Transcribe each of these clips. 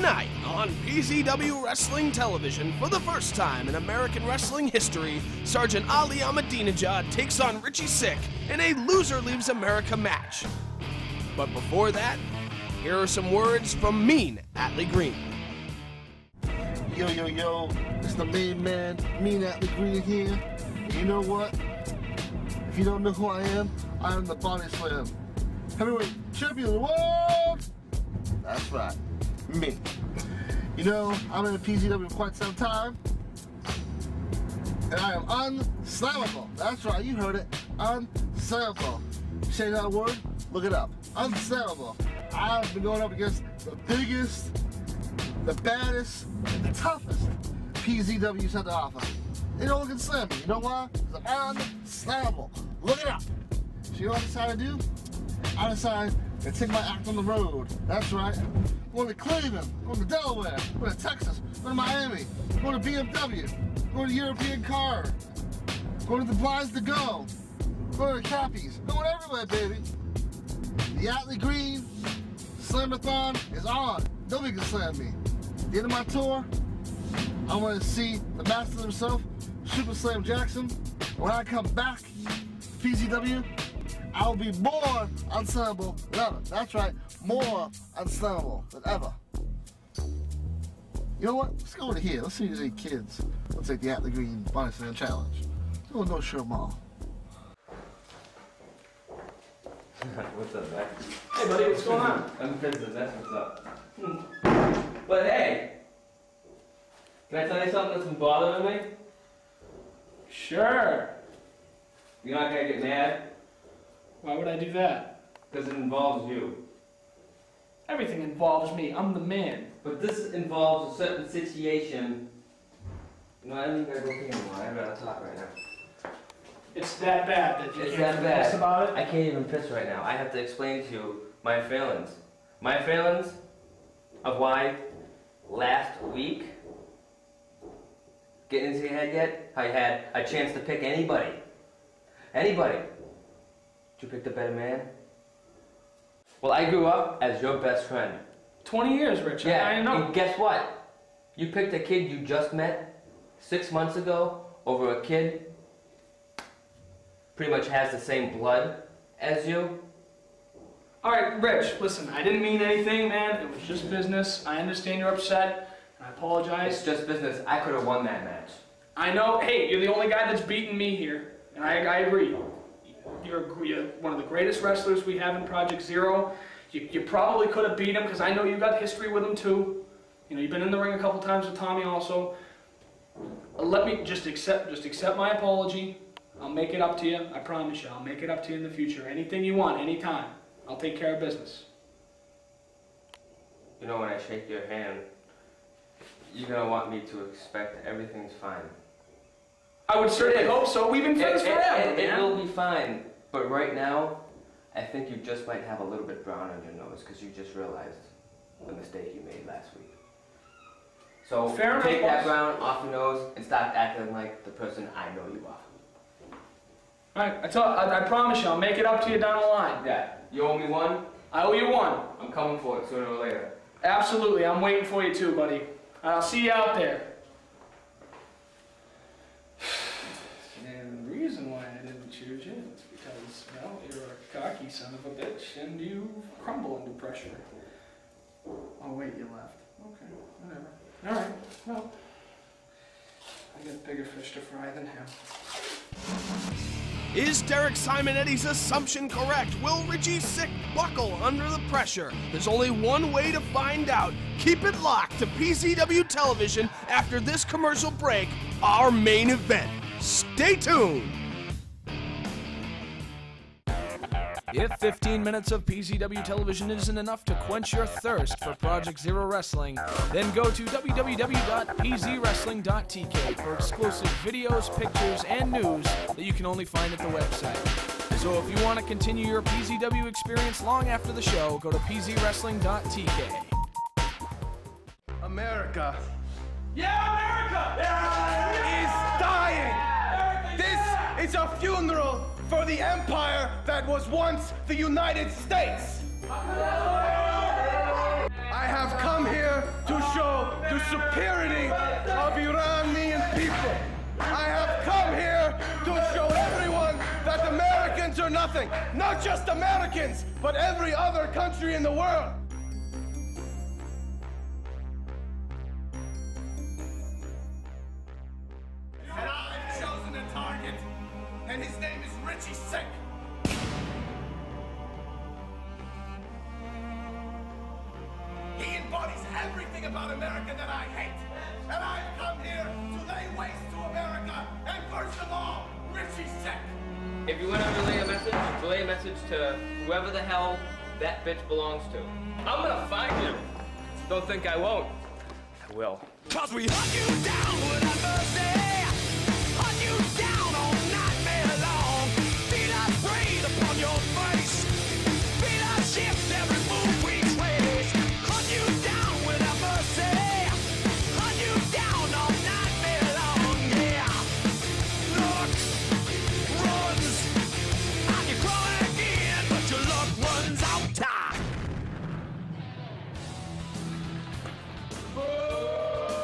Tonight on PZW Wrestling Television, for the first time in American wrestling history, Sergeant Ali Ahmadinejad takes on Richie Sick in a loser leaves America match. But before that, here are some words from Mean Atlee Green. Yo, yo, yo, it's the main man, Mean Atlee Green here. And you know what? If you don't know who I am the Body Slam Heavyweight Champion of the world! That's right, me. You know, I'm in the PZW for quite some time, and I am unslammable. That's right, you heard it, unslammable. Say that word? Look it up. Unslammable. I've been going up against the biggest, the baddest, and the toughest PZW's had to offer. They don't look and slam me. You know why? Because I'm unslammable. Look it up. So you know what I decided to do? I decided to take my act on the road. That's right. Going to Cleveland, going to Delaware, going to Texas, going to Miami, going to BMW, going to European Car, going to the Blinds to Go, going to Cappies, going everywhere, baby. The Atlee Green Slamathon is on. Nobody can slam me. At the end of my tour, I want to see the master himself, Super Slam Jackson. When I come back to PZW, I'll be more unslammable than ever. That's right, more unslammable than ever. You know what? Let's go over here. Let's see these 8 kids. Let's take the Atlee Green Body Slam Challenge. We'll go show them all. What's up, man? Hey, buddy, what's going on? I'm Vincent, that's what's up. But hey, can I tell you something that's been bothering me? Sure. You're not gonna get mad? Why would I do that? Because it involves you. Everything involves me. I'm the man. But this involves a certain situation. You know, I don't even gotta go pee anymore. I'd rather talk right now. It's that bad that you It's can't that piss bad. about it? I can't even piss right now. I have to explain to you my feelings. My feelings of why last week, getting into your head yet? How you had a chance to pick anybody. Anybody. Did you pick the better man? Well, I grew up as your best friend. 20 years, Rich. Yeah, I know. and guess what? You picked a kid you just met 6 months ago over a kid pretty much has the same blood as you. All right, Rich, listen, I didn't mean anything, man. It was just business. I understand you're upset. I apologize. It's just business. I could have won that match. I know. Hey, you're the only guy that's beaten me here, and I agree. You're one of the greatest wrestlers we have in Project Zero. You probably could have beat him because I know you got history with him too. You know, you've been in the ring a couple times with Tommy also. Let me just accept my apology. I'll make it up to you. I promise you. I'll make it up to you in the future. Anything you want, anytime. I'll take care of business. You know, when I shake your hand, you're gonna want me to expect everything's fine. I would certainly hope so. We've been friends forever, It will be fine, but right now, I think you just might have a little bit brown on your nose because you just realized the mistake you made last week. So take that brown off your nose and stop acting like the person I know you are. All right, I promise you, I'll make it up to you down the line. Yeah, you owe me one? I owe you one. I'm coming for it sooner or later. Absolutely, I'm waiting for you too, buddy. I'll see you out there. And the reason why I didn't choose you is because, well, you're a cocky son of a bitch and you crumble under pressure. Oh wait, you left. Okay, whatever. All right, well, I got bigger fish to fry than him. Is Derek Simonetti assumption correct? Will Richie Sick buckle under the pressure? There's only one way to find out. Keep it locked to PZW Television after this commercial break, our main event. Stay tuned. If 15 minutes of PZW Television isn't enough to quench your thirst for Project Zero Wrestling, then go to www.pzwrestling.tk for exclusive videos, pictures, and news that you can only find at the website. So if you want to continue your PZW experience long after the show, go to pzwrestling.tk. America. Yeah, America! Yeah! Is dying! This is a funeral for the empire that was once the United States. I have come here to superiority of Iranian people. I have come here to show everyone that Americans are nothing. Not just Americans, but every other country in the world. And I've chosen a target, and his name is Richie Sick. He embodies everything about America that I hate. And I've come here to lay waste to America. And first of all, Richie Sick. If you want to relay a message to whoever the hell that bitch belongs to. I'm gonna find him. Don't think I won't. I will. 'Cause we hunt you down without mercy. Hunt you down all nightmare long. Feed us breathe upon your face. Feed us shift every move we trace. Hunt you down without mercy. Hunt you down all nightmare long. Yeah. Looks, runs. And you crawl again, but your luck runs out.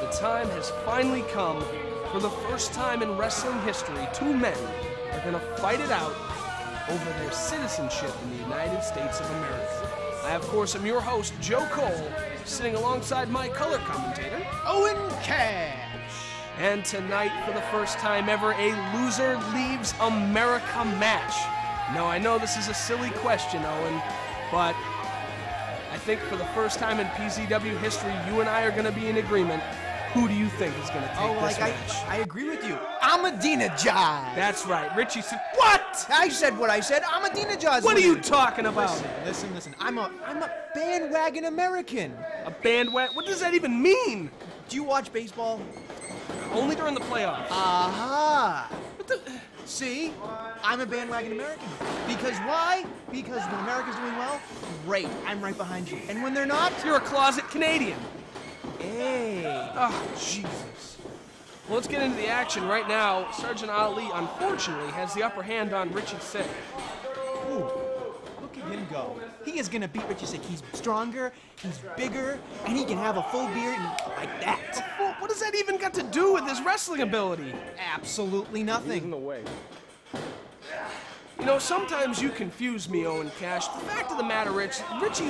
The time has finally come. For the first time in wrestling history, two men are going to fight it out over their citizenship in the United States of America. I, of course, am your host, Joe Cole, sitting alongside my color commentator, Owen Cash. and tonight, for the first time ever, a Loser Leaves America match. Now, I know this is a silly question, Owen, but I think for the first time in PZW history, you and I are going to be in agreement. Who do you think is going to take this match? I agree with you. Ahmadinejad. That's right. Richie said, what? I said what I said. Ahmadinejad. What are you talking about? Listen. I'm a bandwagon American. A bandwagon? What does that even mean? Do you watch baseball? Only during the playoffs. Aha. See? I'm a bandwagon American. Because why? Because when America's doing well, great. I'm right behind you. And when they're not, You're a closet Canadian. hey. Oh, Jesus. Well, let's get into the action right now. Sergeant Ali, unfortunately, has the upper hand on Richie Sick. Ooh, look at him go. He is gonna beat Richie Sick. He's stronger, he's bigger, and he can have a full beard and like that. Well, what does that even got to do with his wrestling ability? Absolutely nothing. way. You know, sometimes you confuse me, Owen Cash. The fact of the matter, Richie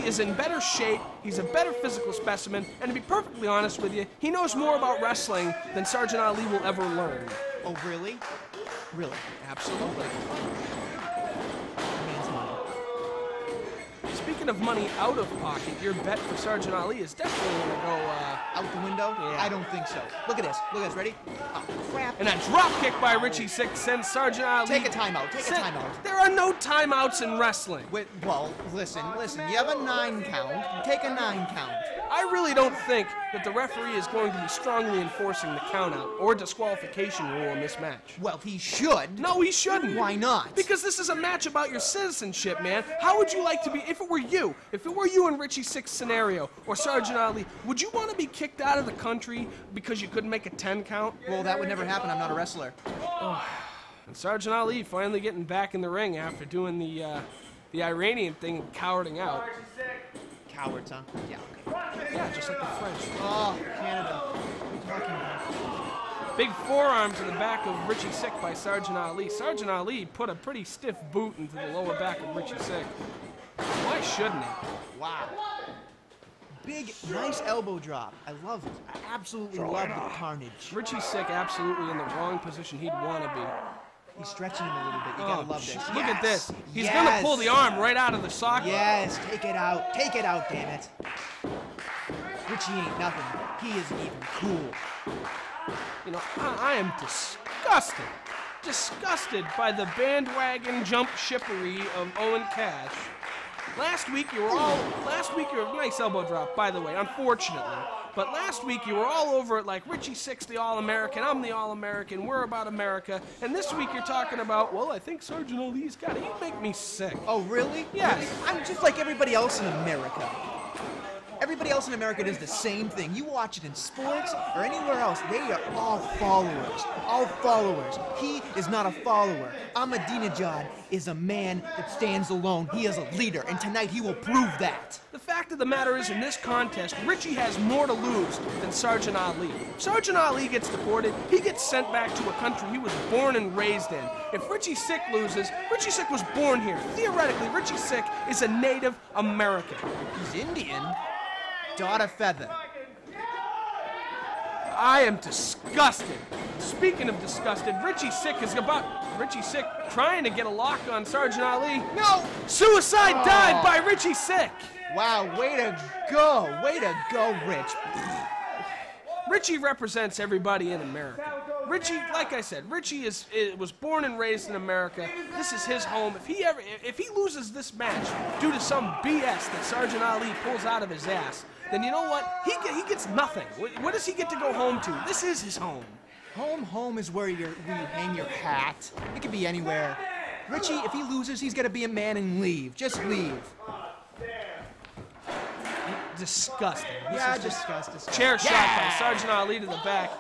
is in better shape, he's a better physical specimen, and to be perfectly honest with you, he knows more about wrestling than Sergeant Ali will ever learn. Oh, really? Really? Absolutely. Man's money. Speaking of money out of pocket, your bet for Sergeant Ali is definitely going to go, Out the window? Yeah. I don't think so. Look at this. Look at this. Ready? Oh, crap. and a drop kick by Richie Sick sends Sergeant Ali... Take a timeout. Take a timeout. There are no timeouts in wrestling. Wait, well, listen. You have a 9 count. Take a 9 count. I really don't think that the referee is going to be strongly enforcing the countout or disqualification rule in this match. Well, he should. No, he shouldn't. Why not? Because this is a match about your citizenship, man. How would you like to be, if it were you in Richie Sick's scenario, or Sergeant Ali, would you want to be kicked out of the country because you couldn't make a 10 count? Well, that would never happen. I'm not a wrestler. And Sergeant Ali finally getting back in the ring after doing the Iranian thing and cowarding out. Cowards, huh? Yeah, okay. Yeah, just like the French. Oh, Canada. What are you talking about? Big forearm to the back of Richie Sick by Sergeant Ali. Sergeant Ali put a pretty stiff boot into the lower back of Richie Sick. Why shouldn't he? Wow. Big, nice elbow drop. I love it. I absolutely love the carnage. Richie Sick absolutely in the wrong position he'd want to be. He's stretching him a little bit. You gotta love this. Look at this. He's Yes. gonna pull the arm right out of the socket. Yes, take it out. Take it out, damn it. Richie ain't nothing. He isn't even cool. You know, I am disgusted. Disgusted by the bandwagon jump shippery of Owen Cash. Last week you were nice elbow drop, by the way, unfortunately. But last week you were all over it like Richie Sick's the All-American, I'm the All-American, we're about America. And this week you're talking about, well, I think Sergeant Ali's got it. You make me sick. Oh, really? Yes. Really? I'm just like everybody else in America. Everybody else in America does the same thing. You watch it in sports or anywhere else, they are all followers. All followers. He is not a follower. Ahmadinejad is a man that stands alone. He is a leader, and tonight he will prove that. The fact of the matter is, in this contest, Richie has more to lose than Sergeant Ali. Sergeant Ali gets deported, he gets sent back to a country he was born and raised in. If Richie Sick loses, Richie Sick was born here. Theoretically, Richie Sick is a Native American. He's Indian. Dot a feather. I am disgusted. Speaking of disgusted, Richie Sick trying to get a lock on Sergeant Ali. No! Suicide dive by Richie Sick. Wow, way to go. Way to go, Rich. Richie represents everybody in America. Richie, like I said, Richie was born and raised in America. This is his home. If he loses this match due to some BS that Sergeant Ali pulls out of his ass, then you know what? He gets nothing. What does he get to go home to? This is his home. Home is where you hang your hat. It could be anywhere. Richie, if he loses, he's gonna be a man and leave. Just leave. Disgusting. Yeah, disgusting. Chair shot by Sergeant Ali to the back,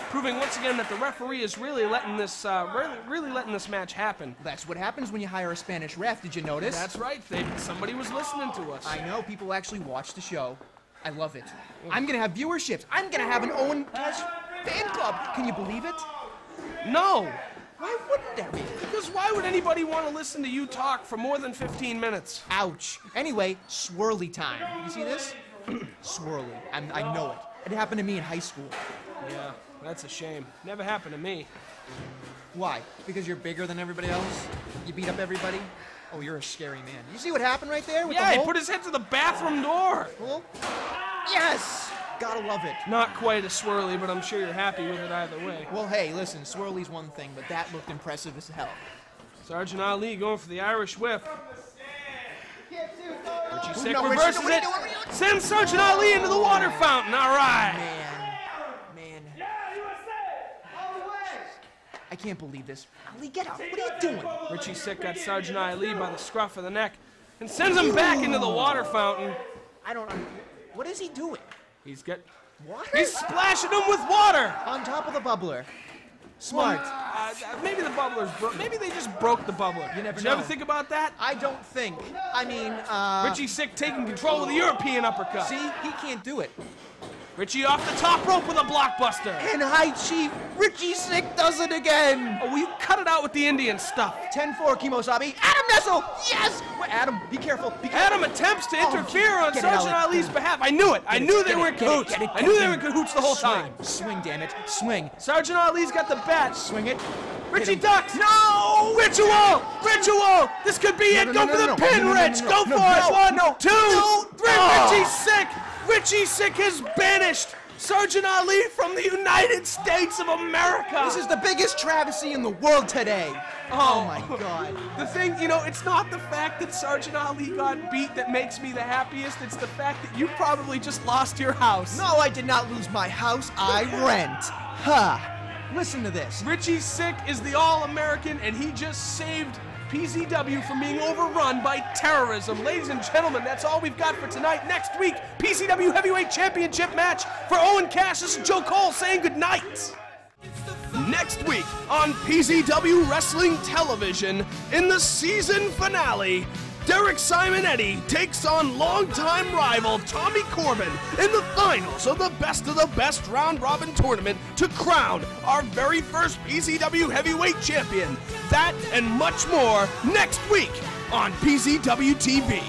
proving once again that the referee is really letting this match happen. That's what happens when you hire a Spanish ref. Did you notice? That's right. Somebody was listening to us. I know. People actually watch the show. I love it. I'm gonna have viewerships. I'm gonna have an Owen Cash fan club. Can you believe it? No. Why wouldn't there be? Because why would anybody want to listen to you talk for more than 15 minutes? Ouch. Anyway, swirly time. You see this? Swirly. I know it. It happened to me in high school. Yeah, that's a shame. Never happened to me. Why? Because you're bigger than everybody else? You beat up everybody? Oh, you're a scary man. You see what happened right there with the hole? He put his head to the bathroom door. Hole? Yes! Gotta love it. Not quite a swirly, but I'm sure you're happy with it either way. Well, hey, listen, swirly's one thing, but that looked impressive as hell. Sergeant Ali going for the Irish whip. Richie Sick No, reverses Richie, it. Sends Sergeant Ali into the water fountain. All right. Man. I can't believe this. Ali, get out. What are you doing? Richie Sick got Sergeant Ali by the scruff of the neck and sends him back into the water fountain. What is he doing? He's splashing him with water. On top of the bubbler. Smart. Maybe the bubbler's broke. Maybe they just broke the bubbler. You never Did know. you ever think about that? I don't think. I mean, Richie Sick taking control of the European uppercut. See? He can't do it. Richie off the top rope with a blockbuster. And High Chief Richie Sick does it again. Oh, will you cut it out with the Indian stuff? 10-4, Kimosabe. Adam Nessel! Yes! Well, Adam, be careful. Be careful. Adam attempts to interfere on get it, Sergeant Alex. Ali's behalf. I knew it. I knew they were in cahoots. I knew they were in cahoots the whole time. Swing, damn it. Swing. Sergeant Ali's got the bat. Swing it. Richie ducks. No! Ritual! This could be it. Go for the pin, Rich. Go for it. 1, 2, 3. Richie Sick. Richie Sick is banished. Sergeant Ali from the United States of America. This is the biggest travesty in the world today. Oh my God. The thing, it's not the fact that Sergeant Ali got beat that makes me the happiest. It's the fact that you probably just lost your house. No, I did not lose my house. I rent. Listen to this. Richie Sick is the All-American, and he just saved PZW from being overrun by terrorism. Ladies and gentlemen, that's all we've got for tonight. Next week, PZW Heavyweight Championship match for Owen Cash. This is Joe Cole saying goodnight. Next week on PZW Wrestling Television, in the season finale, Derek Simonetti takes on longtime rival Tommy Corbin in the finals of the Best of the Best round-robin tournament to crown our very first PZW Heavyweight Champion. That and much more next week on PZW TV.